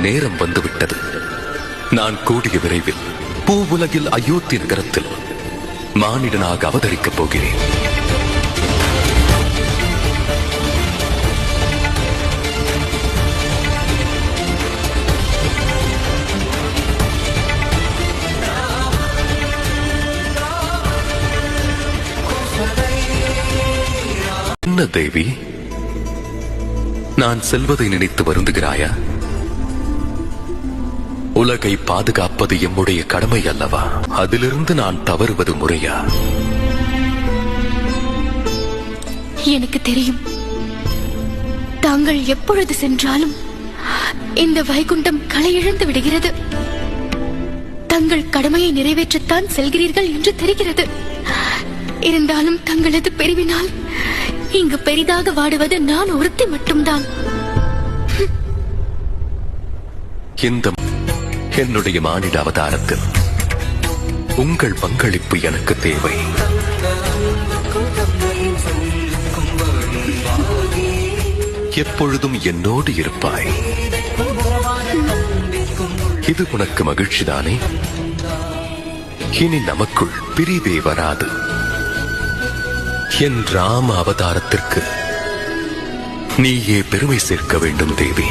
நேரம் வந்துவிட்டது. நான் கூடிய விரைவில் பூவுலகில் அயோத்தி நகரத்தில் மானிடனாக அவதரிக்கப் போகிறேன். என்ன தேவி, நான் செல்வதை நினைத்து வருந்துகிறாயா? உலகை பாதுகாப்பது எம்முடைய கடமை அல்லவா? அதிலிருந்து நான் தவறுவது முறையா? எனக்கு தெரியும். தாங்கள் எப்பொழுது சென்றாலும் இந்த வைகுண்டம் களையிழந்து விடுகிறது. தங்கள் கடமையை நிறைவேற்றத்தான் செல்கிறீர்கள் என்று தெரிகிறது. இருந்தாலும் தங்களது பிரிவினால் இங்கு பெரிதாக வாடுவது நான் ஒருத்தி மட்டும்தான். இந்த என்னுடைய மானிட அவதாரத்தில் உங்கள் பங்களிப்பு எனக்கு தேவை. எப்பொழுதும் என்னோடு இருப்பாய். இது உனக்கு மகிழ்ச்சிதானே? இனி நமக்குள் பிரிவே வராது. என் ராம அவதாரத்திற்கு நீயே பெருமை சேர்க்க வேண்டும் தேவி.